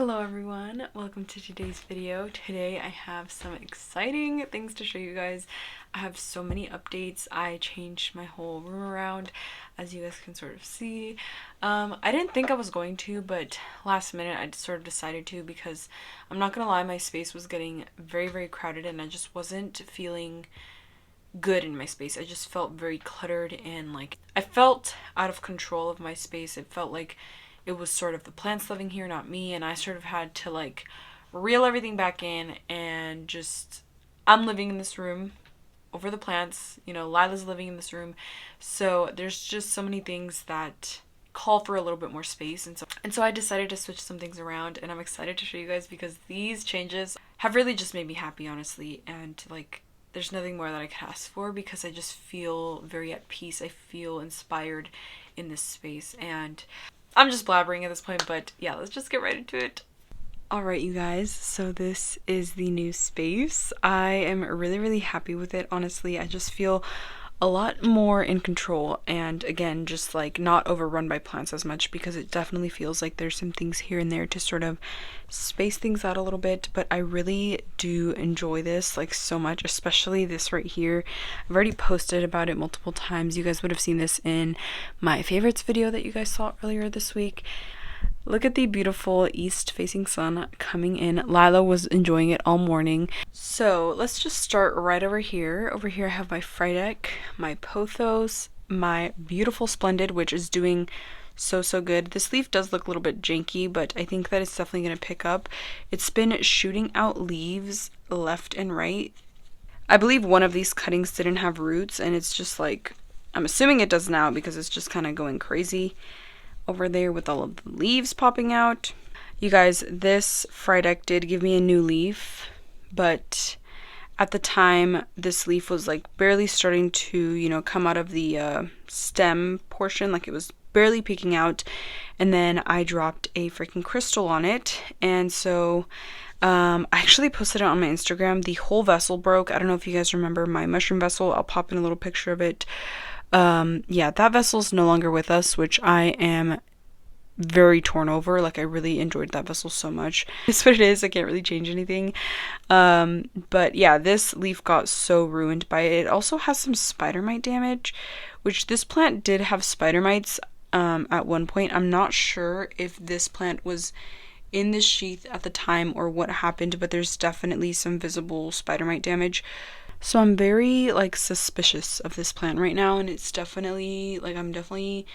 Hello everyone, welcome to today's video. Today I have some exciting things to show you guys. I have so many updates. I changed my whole room around, as you guys can sort of see. I didn't think I was going to, but last minute I sort of decided to, because I'm not gonna lie, my space was getting very crowded and I just wasn't feeling good in my space. I just felt very cluttered and like I felt out of control of my space. It felt like it was sort of the plants living here, not me, and I sort of had to like reel everything back in and just, I'm living in this room over the plants, you know, Lila's living in this room, so there's just so many things that call for a little bit more space, and so I decided to switch some things around, and I'm excited to show you guys because these changes have really just made me happy, honestly, and like there's nothing more that I could ask for because I just feel very at peace. I feel inspired in this space, and I'm just blabbering at this point, but yeah, let's just get right into it. Alright, you guys, so this is the new space. I am really happy with it, honestly. I just feel a lot more in control, and again, just like not overrun by plants as much, because it definitely feels like there's some things here and there to sort of space things out a little bit, but I really do enjoy this like so much, especially this right here. I've already posted about it multiple times. You guys would have seen this in my favorites video that you guys saw earlier this week. Look at the beautiful east facing sun coming in. Lila was enjoying it all morning. So let's just start right over here. Over here I have my Frydek, my Pothos, my beautiful Splendid, which is doing so good. This leaf does look a little bit janky, but I think that it's definitely going to pick up. It's been shooting out leaves left and right. I believe one of these cuttings didn't have roots, and it's just like, I'm assuming it does now because it's just kind of going crazy over there with all of the leaves popping out. You guys, this Frydek did give me a new leaf, but at the time this leaf was like barely starting to, you know, come out of the stem portion, like it was barely peeking out, and then I dropped a freaking crystal on it, and so I actually posted it on my Instagram. The whole vessel broke. I don't know if you guys remember my mushroom vessel. I'll pop in a little picture of it. Yeah, that vessel's no longer with us, which I am very torn over. Like, I really enjoyed that vessel so much. It's what it is. I can't really change anything. But yeah, this leaf got so ruined by it. It also has some spider mite damage, which this plant did have spider mites at one point. I'm not sure if this plant was in this sheath at the time or what happened, but there's definitely some visible spider mite damage. So I'm very like suspicious of this plant right now, and it's definitely like, I'm definitely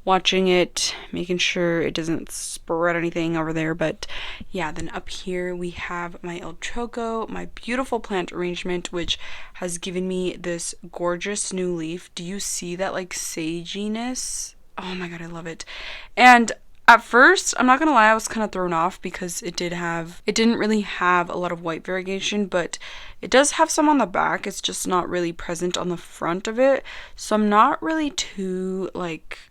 watching it, making sure it doesn't spread anything over there. But yeah, then up here we have my El Choco, my beautiful plant arrangement, which has given me this gorgeous new leaf. Do you see that like saginess? Oh my god, I love it. And at first, I'm not gonna lie, I was kind of thrown off because it didn't really have a lot of white variegation, but it does have some on the back. It's just not really present on the front of it. So I'm not really too like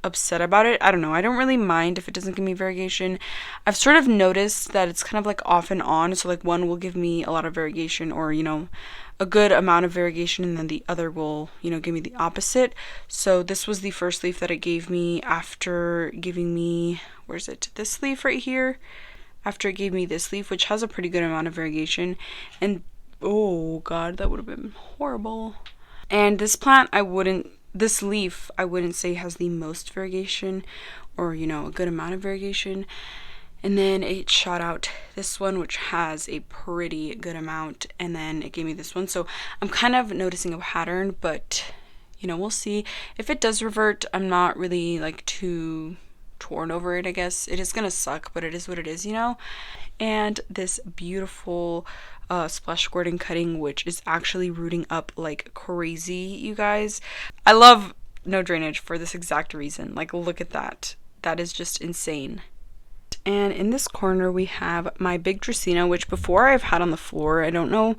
upset about it. I don't know. I don't really mind if it doesn't give me variegation. I've sort of noticed that it's kind of like off and on. So like one will give me a lot of variegation, or, you know, a good amount of variegation, and then the other will, you know, give me the opposite. So this was the first leaf that it gave me after giving me, where's it? This leaf right here. After it gave me this leaf, which has a pretty good amount of variegation. And oh god, that would have been horrible. And this plant, this leaf, I wouldn't say has the most variegation, or, you know, a good amount of variegation. And then it shot out this one, which has a pretty good amount, and then it gave me this one. So I'm kind of noticing a pattern, but, you know, we'll see. If it does revert, I'm not really like too torn over it, I guess. It is gonna suck, but it is what it is, you know? And this beautiful splash squirting cutting, which is actually rooting up like crazy, you guys. I love no drainage for this exact reason. Like, look at that. That is just insane. And in this corner we have my big Dracaena, which before I've had on the floor. I don't know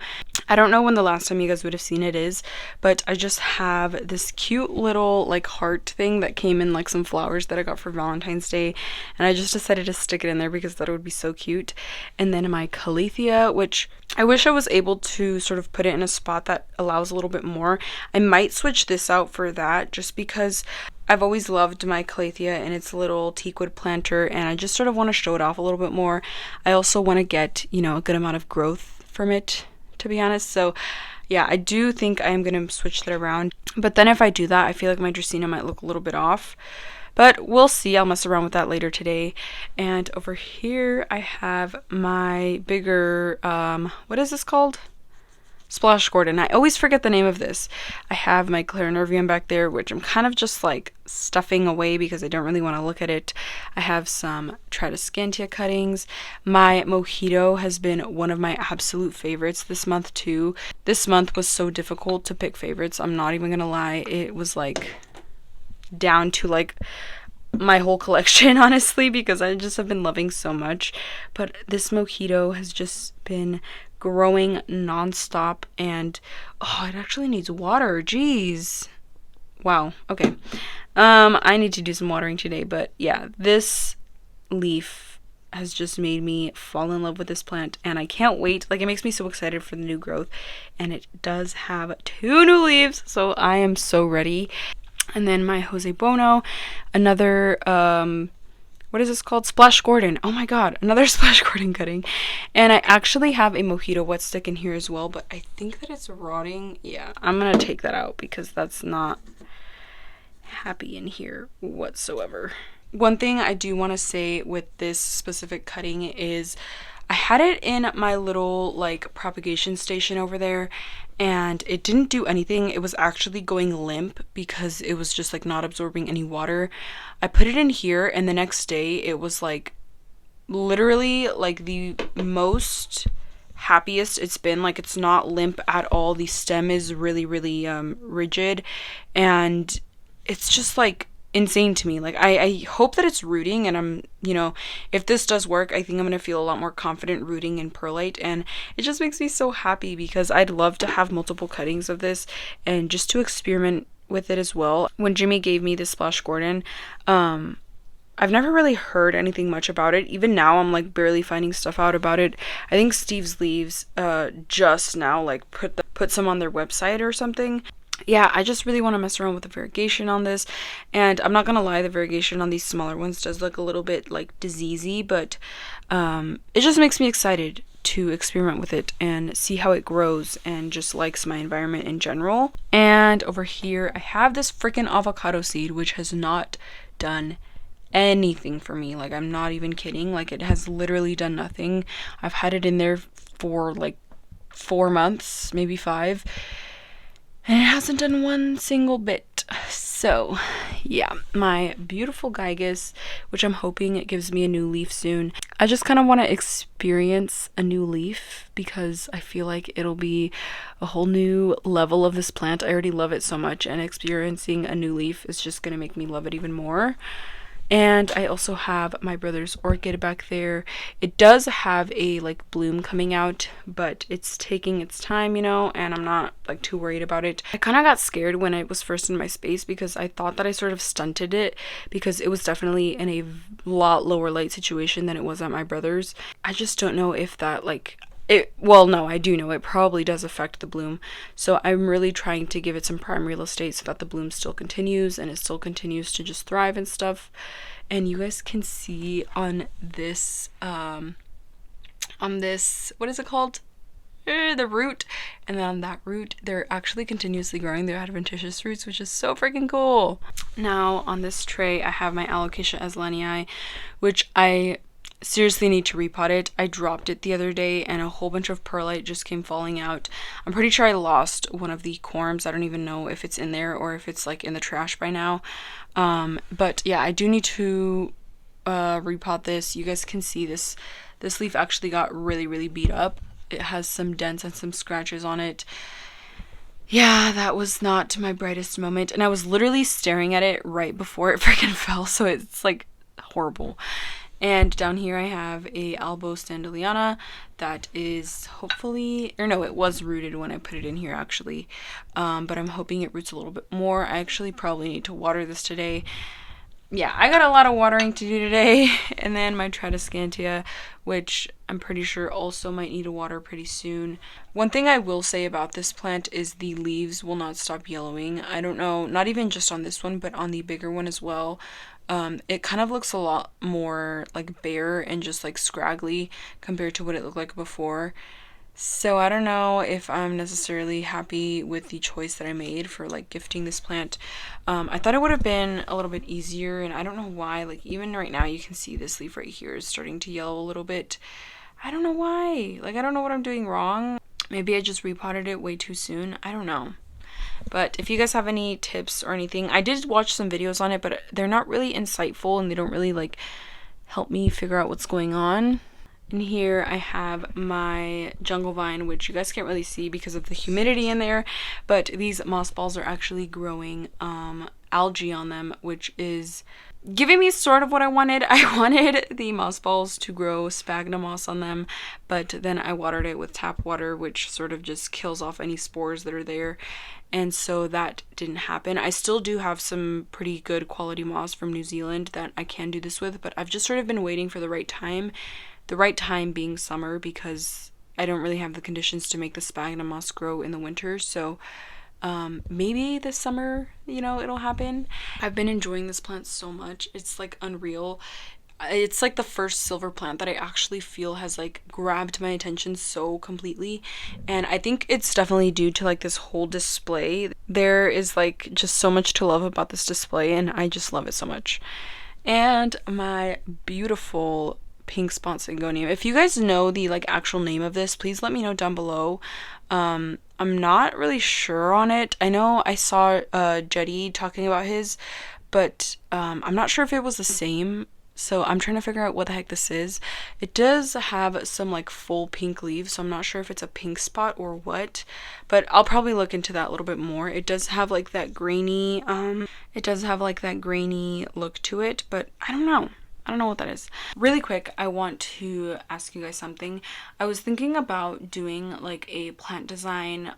when the last time you guys would have seen it is, but I just have this cute little like heart thing that came in like some flowers that I got for Valentine's Day, and I just decided to stick it in there because that would be so cute. And then my Calathea, which I wish I was able to sort of put it in a spot that allows a little bit more. I might switch this out for that, just because I've always loved my calathea and its little teakwood planter, and I just sort of want to show it off a little bit more. I also want to get, you know, a good amount of growth from it, to be honest. So yeah, I do think I am going to switch that around. But then if I do that, I feel like my Dracaena might look a little bit off. But we'll see. I'll mess around with that later today. And over here, I have my bigger, what is this called? Splash Gordon. I always forget the name of this. I have my Clarinervium back there, which I'm kind of just like stuffing away because I don't really want to look at it. I have some Tradescantia cuttings. My Mojito has been one of my absolute favorites this month too. This month was so difficult to pick favorites. I'm not even gonna lie. It was like down to like my whole collection, honestly, because I just have been loving so much. But this Mojito has just been growing nonstop, and oh, it actually needs water. Jeez. Wow. Okay. I need to do some watering today, but yeah, this leaf has just made me fall in love with this plant, and I can't wait. Like, it makes me so excited for the new growth, and it does have 2 new leaves, so I am so ready. And then my Jose Bono, another what is this called? Splash Gordon. Oh my god, another Splash Gordon cutting. And I actually have a Mojito wet stick in here as well, but I think that it's rotting. Yeah, I'm gonna take that out because that's not happy in here whatsoever. One thing I do want to say with this specific cutting is I had it in my little like propagation station over there, and it didn't do anything. It was actually going limp because it was just like not absorbing any water. I put it in here, and the next day it was like literally like the most happiest it's been. Like, it's not limp at all. The stem is really rigid, and it's just like insane to me. Like, I hope that it's rooting, and I'm, you know, if this does work, I think I'm gonna feel a lot more confident rooting in perlite, and it just makes me so happy because I'd love to have multiple cuttings of this and just to experiment with it as well. When Jimmy gave me this Splash Gordon, I've never really heard anything much about it. Even now, I'm like barely finding stuff out about it. I think Steve's Leaves just now like put some on their website or something. Yeah, I just really want to mess around with the variegation on this, and I'm not gonna lie, the variegation on these smaller ones does look a little bit like diseasey, but it just makes me excited to experiment with it and see how it grows and just likes my environment in general. And over here I have this freaking avocado seed, which has not done anything for me. Like, I'm not even kidding. Like, it has literally done nothing. I've had it in there for like 4 months, maybe 5, and it hasn't done one single bit. So yeah, my beautiful Gigas, which I'm hoping it gives me a new leaf soon. I just kind of want to experience a new leaf because I feel like it'll be a whole new level of this plant. I already love it so much, and experiencing a new leaf is just going to make me love it even more. And I also have my brother's orchid back there. It does have a like bloom coming out, but it's taking its time, you know, and I'm not like too worried about it. I kind of got scared when it was first in my space because I thought that I sort of stunted it because it was definitely in a lot lower light situation than it was at my brother's. I just don't know if that like well, no, I do know it probably does affect the bloom. So I'm really trying to give it some prime real estate so that the bloom still continues and it still continues to just thrive and stuff. And you guys can see on this, what is it called? The root. And then on that root, they're actually continuously growing. They're adventitious roots, which is so freaking cool. Now on this tray, I have my Alocasia aslanii, which I seriously need to repot it. I dropped it the other day and a whole bunch of perlite just came falling out. I'm pretty sure I lost one of the corms. I don't even know if it's in there or if it's like in the trash by now. But yeah, I do need to repot this. You guys can see this leaf actually got really beat up. It has some dents and some scratches on it. Yeah, that was not my brightest moment, and I was literally staring at it right before it freaking fell, so it's like horrible. And down here I have a Albo Standoliana that is hopefully, or no, it was rooted when I put it in here actually, but I'm hoping it roots a little bit more. I actually probably need to water this today. yeah, I got a lot of watering to do today. And then my Tradescantia, which I'm pretty sure also might need a water pretty soon. One thing I will say about this plant is the leaves will not stop yellowing. I don't know, not even just on this one, but on the bigger one as well. It kind of looks a lot more like bare and just like scraggly compared to what it looked like before. So I don't know if I'm necessarily happy with the choice that I made for like gifting this plant. I thought it would have been a little bit easier, and I don't know why. Like even right now you can see this leaf right here is starting to yellow a little bit. I don't know why. Like I don't know what I'm doing wrong. Maybe I just repotted it way too soon. I don't know. But if you guys have any tips or anything, I did watch some videos on it, but they're not really insightful and they don't really like help me figure out what's going on. And here I have my jungle vine, which you guys can't really see because of the humidity in there, but these moss balls are actually growing algae on them, which is giving me sort of what I wanted. I wanted the moss balls to grow sphagnum moss on them, but then I watered it with tap water, which sort of just kills off any spores that are there. And so that didn't happen. I still do have some pretty good quality moss from New Zealand that I can do this with, but I've just sort of been waiting for the right time. The right time being summer, because I don't really have the conditions to make the sphagnum moss grow in the winter. So maybe this summer, you know, it'll happen. I've been enjoying this plant so much. It's like unreal. It's like the first silver plant that I actually feel has like grabbed my attention so completely, and I think it's definitely due to like this whole display. There is like just so much to love about this display, and I just love it so much. And my beautiful pink sponsingonium. If you guys know the like actual name of this, please let me know down below. I'm not really sure on it. I know I saw Jetty talking about his, but I'm not sure if it was the same. So I'm trying to figure out what the heck this is. It does have some like full pink leaves, so I'm not sure if it's a pink spot or what, but I'll probably look into that a little bit more. It does have like that grainy look to it, but I don't know. I don't know what that is. Really quick, I want to ask you guys something. I was thinking about doing like a plant design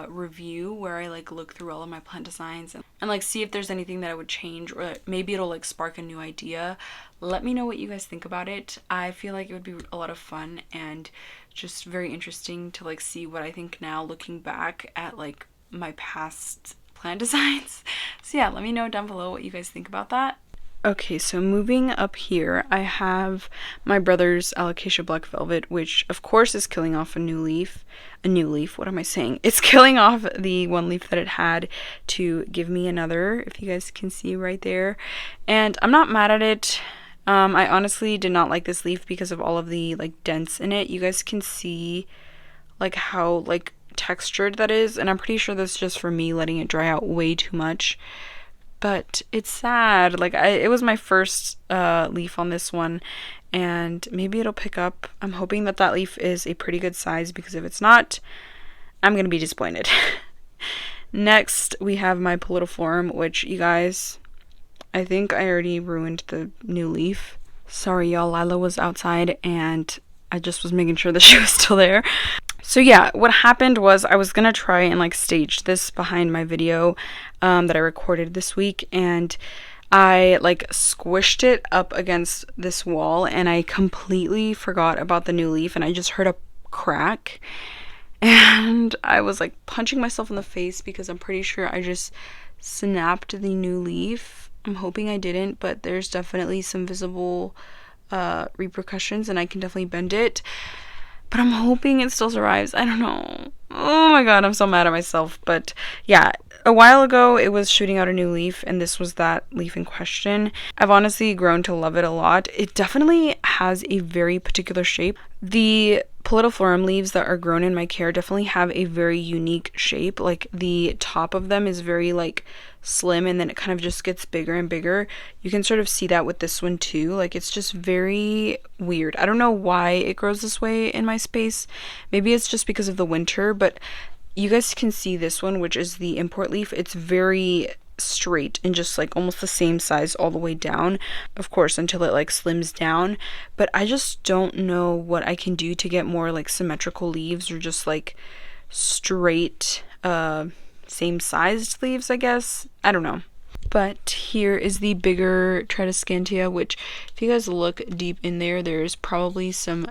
review where I like look through all of my plant designs and like see if there's anything that I would change, or maybe it'll like spark a new idea. Let me know what you guys think about it. I feel like it would be a lot of fun and just very interesting to like see what I think now looking back at like my past plant designs. So yeah, let me know down below what you guys think about that. Okay, so moving up here, I have my brother's Alocasia Black Velvet, which of course is killing off a new leaf, what am I saying? It's killing off the one leaf that it had to give me another, if you guys can see right there. And I'm not mad at it. I honestly did not like this leaf because of all of the like dents in it. You guys can see like how like textured that is, and I'm pretty sure that's just for me letting it dry out way too much. But it's sad. Like it was my first leaf on this one, and maybe it'll pick up. I'm hoping that that leaf is a pretty good size, because if it's not, I'm gonna be disappointed. Next, we have my Politoflorum, which, you guys, I think I already ruined the new leaf. Sorry, y'all. Lila was outside, and I just was making sure that she was still there. So yeah, what happened was I was gonna try and like stage this behind my video that I recorded this week, and I like squished it up against this wall, and I completely forgot about the new leaf, and I just heard a crack, and I was like punching myself in the face because I'm pretty sure I just snapped the new leaf. I'm hoping I didn't, but there's definitely some visible repercussions, and I can definitely bend it. But I'm hoping it still survives. I don't know. Oh my god, I'm so mad at myself. But yeah, a while ago it was shooting out a new leaf, and this was that leaf in question. I've honestly grown to love it a lot. It definitely has a very particular shape. The Politoflorum leaves that are grown in my care definitely have a very unique shape. Like the top of them is very like slim, and then it kind of just gets bigger and bigger. You can sort of see that with this one too. Like it's just very weird. I don't know why it grows this way in my space. Maybe it's just because of the winter, but you guys can see this one, which is the import leaf. It's very straight and just like almost the same size all the way down, of course, until it like slims down. But I just don't know what I can do to get more like symmetrical leaves, or just like straight same sized leaves, I guess. I don't know. But here is the bigger Tradescantia, which if you guys look deep in there, there's probably some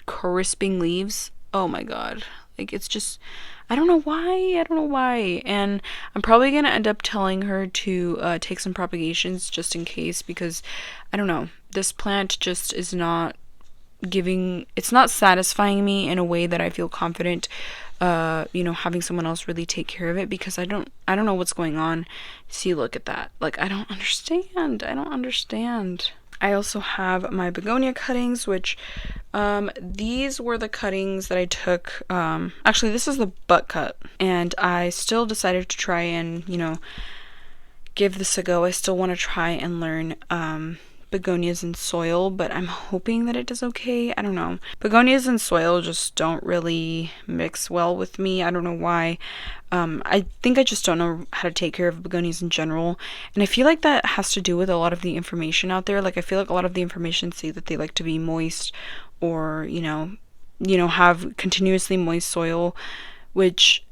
crisping leaves. Oh my god. Like, it's just, I don't know why. And I'm probably gonna end up telling her to take some propagations just in case, because I don't know, this plant just is not it's not satisfying me in a way that I feel confident having someone else really take care of it, because I don't know what's going on. See, look at that. Like, I don't understand. I also have my begonia cuttings, which these were the cuttings that I took. Actually, this is the butt cut, and I still decided to try and give this a go. I still want to try and learn begonias in soil, but I'm hoping that it does okay. I don't know. Begonias in soil just don't really mix well with me. I don't know why. I think I just don't know how to take care of begonias in general, and I feel like that has to do with a lot of the information out there. Like, I feel like a lot of the information say that they like to be moist, or have continuously moist soil, which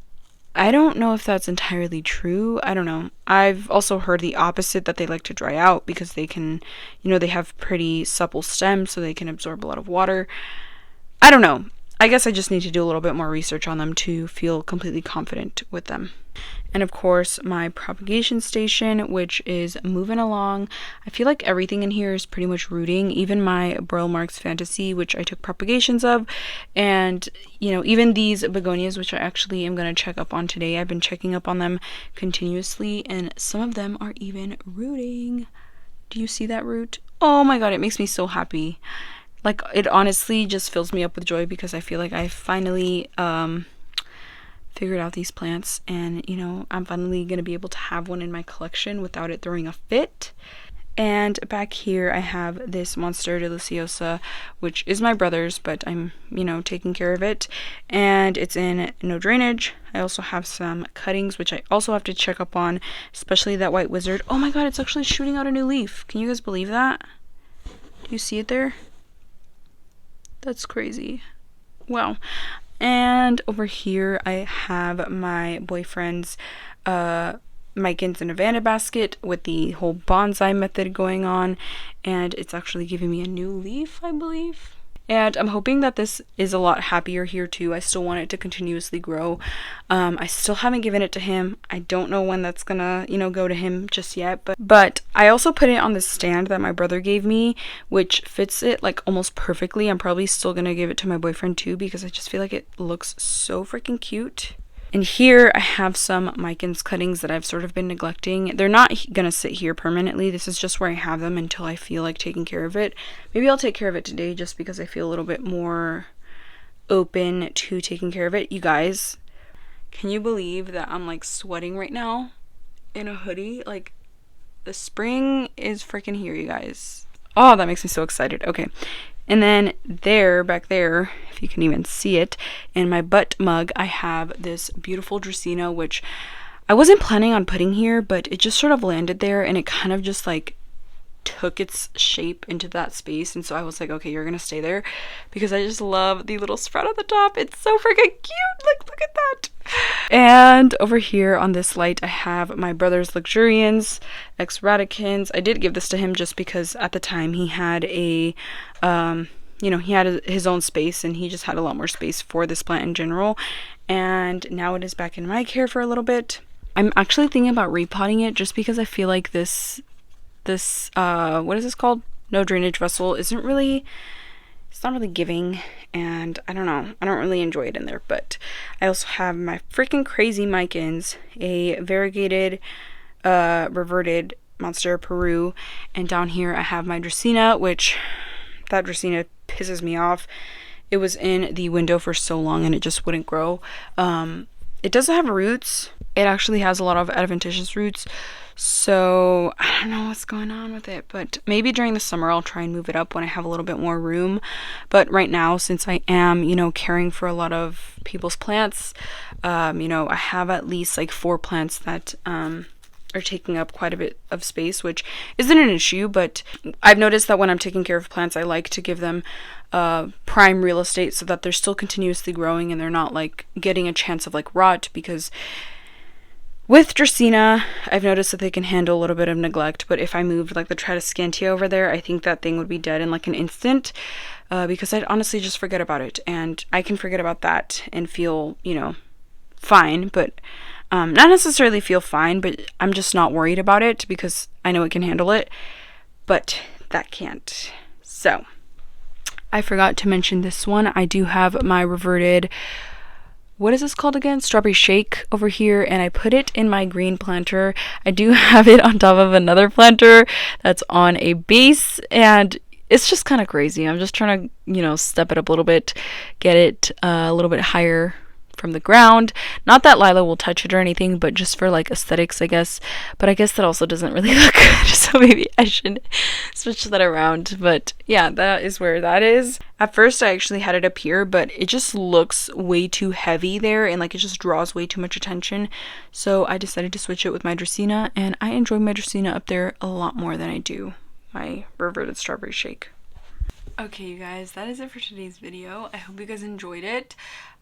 I don't know if that's entirely true. I don't know. I've also heard the opposite, that they like to dry out because they can, they have pretty supple stems, so they can absorb a lot of water. I don't know. I guess I just need to do a little bit more research on them to feel completely confident with them. And of course, my propagation station, which is moving along. I feel like everything in here is pretty much rooting, even my Burl Marks Fantasy, which I took propagations of, and even these begonias, which I actually am going to check up on today. I've been checking up on them continuously, and some of them are even rooting. Do you see that root? Oh my god, it makes me so happy. Like, it honestly just fills me up with joy, because I feel like I finally figured out these plants, and I'm finally going to be able to have one in my collection without it throwing a fit. And back here I have this Monstera Deliciosa, which is my brother's, but I'm taking care of it, and it's in no drainage. I also have some cuttings, which I also have to check up on, especially that white wizard. Oh my god, it's actually shooting out a new leaf. Can you guys believe that? Do you see it there? That's crazy. Wow. And over here I have my boyfriend's Micans in a Vanna basket with the whole bonsai method going on, and it's actually giving me a new leaf, I believe. And I'm hoping that this is a lot happier here too. I still want it to continuously grow. I still haven't given it to him. I don't know when that's gonna, go to him just yet. But I also put it on the stand that my brother gave me, which fits it like almost perfectly. I'm probably still gonna give it to my boyfriend too, because I just feel like it looks so freaking cute. And here I have some Micans cuttings that I've sort of been neglecting. They're not gonna sit here permanently. This is just where I have them until I feel like taking care of it. Maybe I'll take care of it today, just because I feel a little bit more open to taking care of it. You guys, can you believe that I'm like sweating right now in a hoodie? Like, the spring is freaking here, you guys. Oh, that makes me so excited. Okay. And then back there, if you can even see it, in my butt mug, I have this beautiful Dracaena, which I wasn't planning on putting here, but it just sort of landed there, and it kind of just like took its shape into that space. And so I was like, okay, you're gonna stay there, because I just love the little sprout at the top. It's so freaking cute. Like, look at that. And over here on this light, I have my brother's Luxurians, Ex Radicans. I did give this to him just because at the time he had a he had his own space, and he just had a lot more space for this plant in general. And now it is back in my care for a little bit. I'm actually thinking about repotting it, just because I feel like this what is this called? No drainage vessel it's not really giving, and I don't know. I don't really enjoy it in there. But I also have my freaking crazy Micans, a variegated, reverted Monstera Peru, and down here I have my Dracaena, which that Dracaena pisses me off. It was in the window for so long and it just wouldn't grow. It doesn't have roots. It actually has a lot of adventitious roots. So I don't know what's going on with it, but maybe during the summer I'll try and move it up when I have a little bit more room. But right now, since I am, caring for a lot of people's plants, I have at least like 4 plants that are taking up quite a bit of space, which isn't an issue. But I've noticed that when I'm taking care of plants, I like to give them prime real estate so that they're still continuously growing and they're not like getting a chance of like rot, because With Dracaena, I've noticed that they can handle a little bit of neglect, but if I moved like the Tradescantia over there, I think that thing would be dead in like an instant, because I'd honestly just forget about it, and I can forget about that and feel, you know, fine, but not necessarily feel fine, but I'm just not worried about it because I know it can handle it, but that can't. So, I forgot to mention this one. I do have my reverted, what is this called again? Strawberry shake over here, and I put it in my green planter. I do have it on top of another planter that's on a base, and it's just kind of crazy. I'm just trying to, you know, step it up a little bit, get it a little bit higher from the ground. Not that Lila will touch it or anything, but just for like aesthetics, I guess. But I guess that also doesn't really look good, so maybe I should switch that around. But yeah, that is where that is. At first I actually had it up here, but it just looks way too heavy there, and like it just draws way too much attention. So I decided to switch it with my Dracaena, and I enjoy my Dracaena up there a lot more than I do my reverted strawberry shake. Okay, you guys, that is it for today's video. I hope you guys enjoyed it.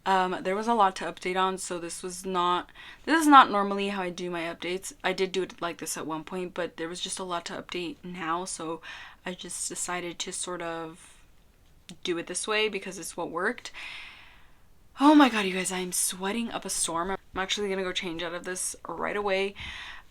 There was a lot to update on, so this is not normally how I do my updates. I did do it like this at one point, but there was just a lot to update now, so I just decided to sort of do it this way because it's what worked. Oh my god, you guys, I'm sweating up a storm. I'm actually gonna go change out of this right away.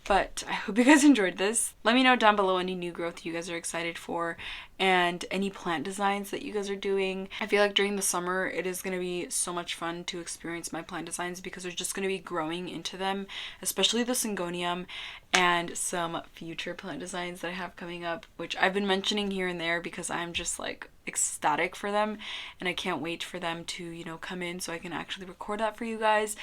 But I hope you guys enjoyed this. Let me know down below any new growth you guys are excited for and any plant designs that you guys are doing. I feel like during the summer it is going to be so much fun to experience my plant designs because there's just going to be growing into them, especially the Syngonium and some future plant designs that I have coming up, which I've been mentioning here and there because I'm just like ecstatic for them and I can't wait for them to, you know, come in so I can actually record that for you guys.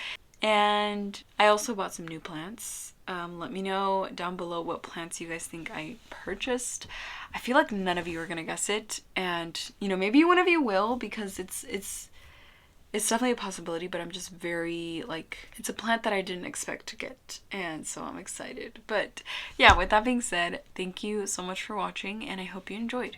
And I also bought some new plants. Let me know down below what plants you guys think I purchased. I feel like none of you are gonna guess it, and you know, maybe one of you will because it's definitely a possibility, but I'm just very like, it's a plant that I didn't expect to get, and so I'm excited. But yeah, with that being said, thank you so much for watching and I hope you enjoyed.